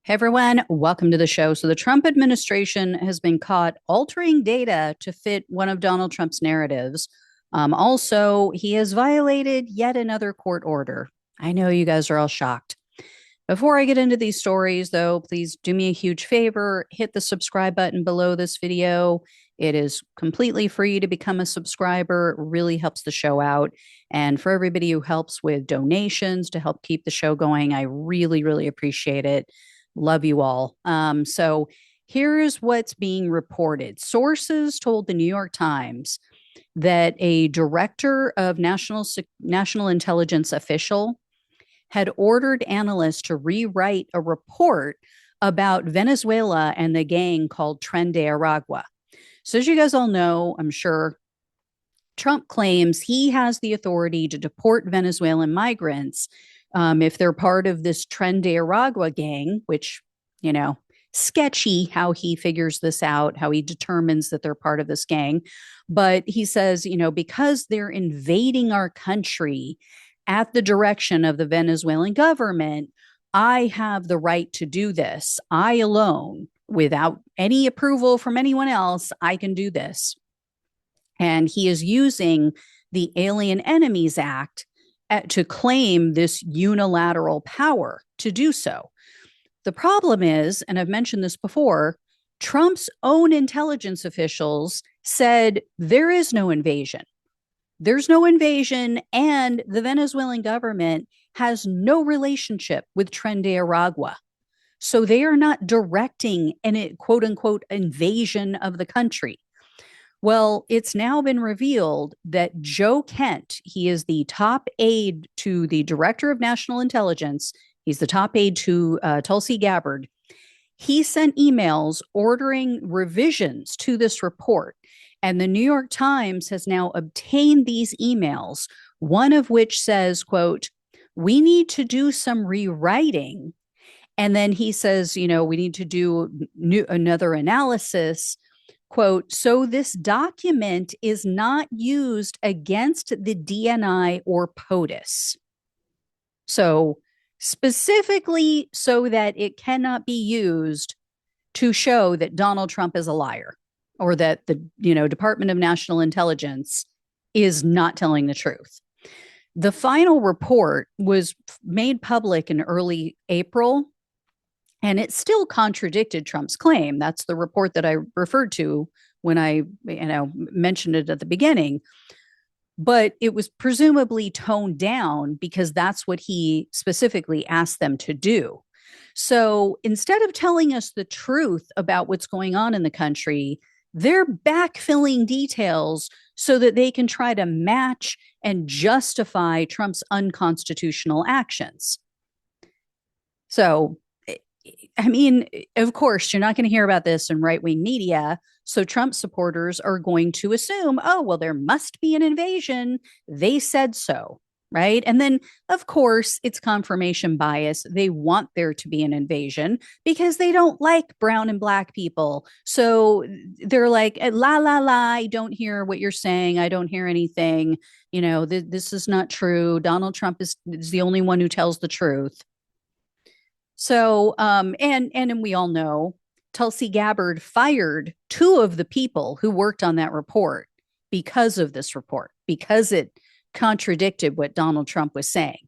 Hey everyone, welcome to the show. So, the Trump administration has been caught altering data to fit one of Donald Trump's narratives. Also, he has violated yet another court order. I know you guys are all shocked. Before I get into these stories, though, please do me a huge favor, hit the subscribe button below this video. It is completely free to become a subscriber. It really helps the show out. And for everybody who helps with donations to help keep the show going, I really, really appreciate it. Love you all. So here's what's being reported. Sources told the New York Times that a director of national intelligence official had ordered analysts to rewrite a report about Venezuela and the gang called Tren de Aragua. So as you guys all know, I'm sure, Trump claims he has the authority to deport Venezuelan migrants if they're part of this Tren de Aragua gang, which, sketchy how he figures this out, how he determines that they're part of this gang. But he says, because they're invading our country at the direction of the Venezuelan government, I have the right to do this. I alone, without any approval from anyone else, I can do this. And he is using the Alien Enemies Act to claim this unilateral power to do so. The problem is, and I've mentioned this before, Trump's own intelligence officials said there is no invasion. There's no invasion, and the Venezuelan government has no relationship with Tren de Aragua. So they are not directing an quote unquote invasion of the country. Well, it's now been revealed that Joe Kent, he is the top aide to the director of national intelligence. He's the top aide to Tulsi Gabbard. He sent emails ordering revisions to this report. And the New York Times has now obtained these emails, one of which says, quote, we need to do some rewriting. And then he says, we need to do another analysis. Quote, so this document is not used against the DNI or POTUS. So specifically so that it cannot be used to show that Donald Trump is a liar or that the, Department of National Intelligence is not telling the truth. The final report was made public in early April, and it still contradicted Trump's claim. That's the report that I referred to when I, mentioned it at the beginning. But it was presumably toned down because that's what he specifically asked them to do. So instead of telling us the truth about what's going on in the country, they're backfilling details so that they can try to match and justify Trump's unconstitutional actions. So, of course, you're not going to hear about this in right-wing media. So Trump supporters are going to assume, oh, well, there must be an invasion. They said so, right? And then, of course, it's confirmation bias. They want there to be an invasion because they don't like brown and black people. So they're like, la, la, la, I don't hear what you're saying. I don't hear anything. This is not true. Donald Trump is the only one who tells the truth. So, and we all know Tulsi Gabbard fired two of the people who worked on that report because of this report, because it contradicted what Donald Trump was saying.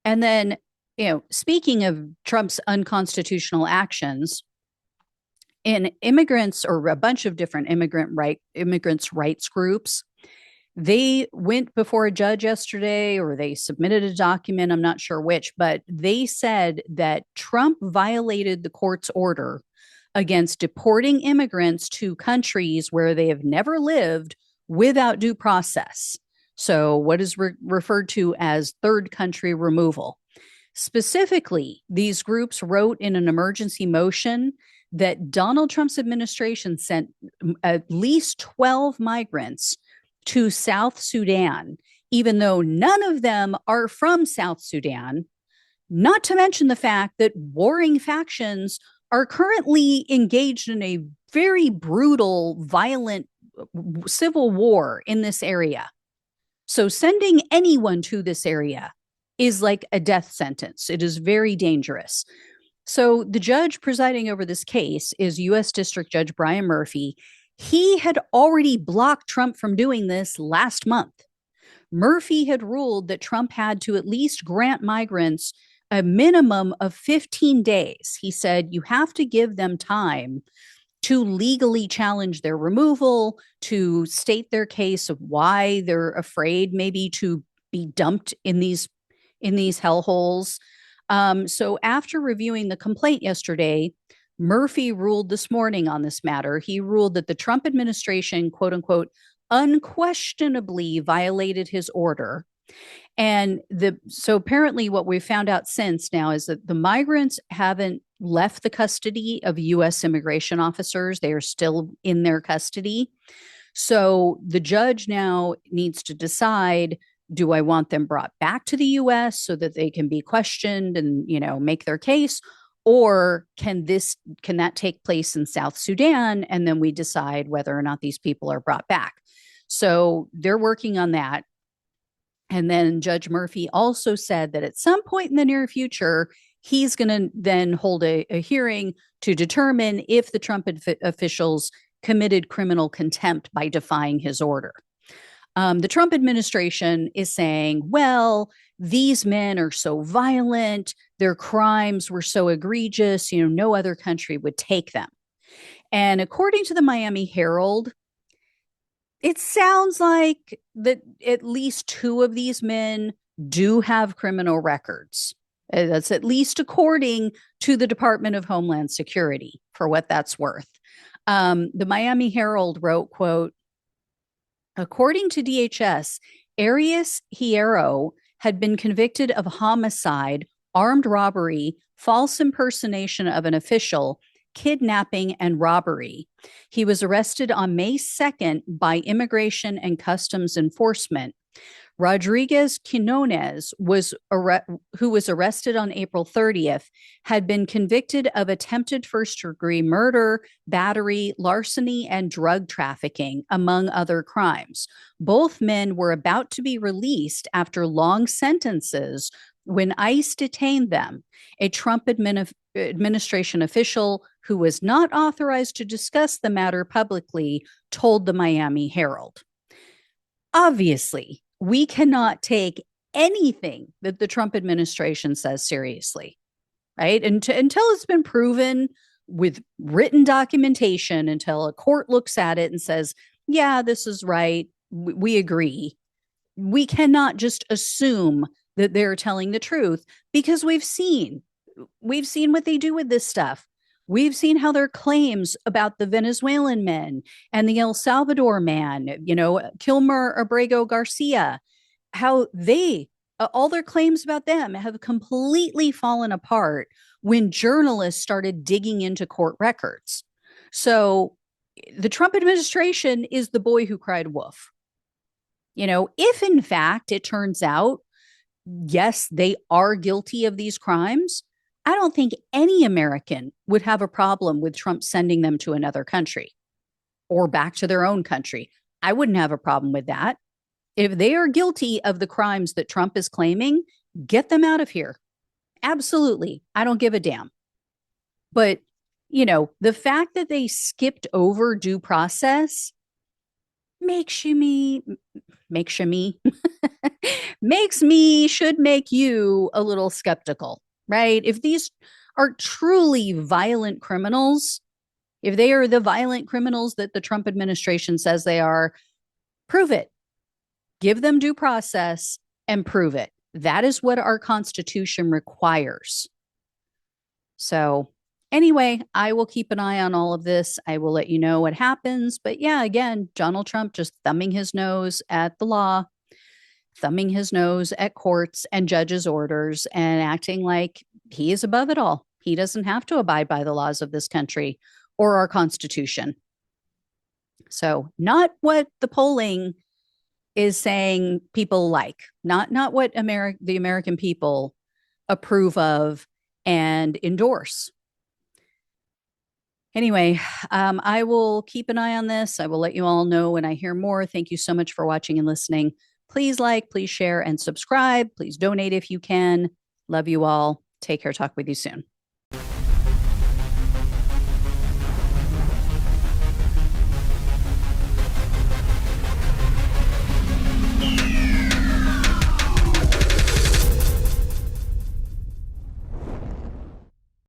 And then, speaking of Trump's unconstitutional actions, in immigrants or a bunch of different immigrants' rights groups, they went before a judge yesterday, or they submitted a document, I'm not sure which, but they said that Trump violated the court's order against deporting immigrants to countries where they have never lived without due process. So what is referred to as third country removal. Specifically, these groups wrote in an emergency motion that Donald Trump's administration sent at least 12 migrants to South Sudan, even though none of them are from South Sudan, not to mention the fact that warring factions are currently engaged in a very brutal, violent civil war in this area. So sending anyone to this area is like a death sentence. It is very dangerous. So the judge presiding over this case is U.S. District Judge Brian Murphy. He had already blocked Trump from doing this last month. Murphy had ruled that Trump had to at least grant migrants a minimum of 15 days. He said, you have to give them time to legally challenge their removal, to state their case of why they're afraid maybe to be dumped in these hellholes. So after reviewing the complaint yesterday, Murphy ruled this morning on this matter. He ruled that the Trump administration, quote unquote, unquestionably violated his order. And so apparently what we've found out since now is that the migrants haven't left the custody of U.S. immigration officers. They are still in their custody. So the judge now needs to decide, do I want them brought back to the U.S. so that they can be questioned and, make their case? Or can that take place in South Sudan? And then we decide whether or not these people are brought back. So they're working on that. And then Judge Murphy also said that at some point in the near future, he's going to then hold a hearing to determine if the Trump officials committed criminal contempt by defying his order. The Trump administration is saying, well, these men are so violent, their crimes were so egregious, no other country would take them. And according to the Miami Herald, it sounds like that at least two of these men do have criminal records. That's at least according to the Department of Homeland Security, for what that's worth. The Miami Herald wrote, quote, according to DHS, Arias Hierro had been convicted of homicide, armed robbery, false impersonation of an official, kidnapping, and robbery. He was arrested on May 2nd by Immigration and Customs Enforcement. Rodriguez Quinones, who was arrested on April 30th, had been convicted of attempted first-degree murder, battery, larceny, and drug trafficking, among other crimes. Both men were about to be released after long sentences when ICE detained them. A Trump administration official who was not authorized to discuss the matter publicly told the Miami Herald. Obviously, we cannot take anything that the Trump administration says seriously, right? Until it's been proven with written documentation, until a court looks at it and says, yeah, this is right, we agree. We cannot just assume that they're telling the truth, because we've seen what they do with this stuff. We've seen how their claims about the Venezuelan men and the El Salvador man, Kilmer Abrego Garcia, how all their claims about them have completely fallen apart when journalists started digging into court records. So the Trump administration is the boy who cried wolf. If in fact it turns out, yes, they are guilty of these crimes, I don't think any American would have a problem with Trump sending them to another country or back to their own country. I wouldn't have a problem with that. If they are guilty of the crimes that Trump is claiming, get them out of here. Absolutely. I don't give a damn. But, the fact that they skipped over due process should make you a little skeptical. Right? If these are truly violent criminals, if they are the violent criminals that the Trump administration says they are, prove it. Give them due process and prove it. That is what our Constitution requires. So anyway, I will keep an eye on all of this. I will let you know what happens. But yeah, again, Donald Trump just thumbing his nose at the law, thumbing his nose at courts and judges' orders, and acting like he is above it all. He doesn't have to abide by the laws of this country or our Constitution. So not what the polling is saying people like, not what the American people approve of and endorse. Anyway, I will keep an eye on this. I will let you all know when I hear more. Thank you so much for watching and listening. Please like, please share, and subscribe. Please donate if you can. Love you all. Take care. Talk with you soon.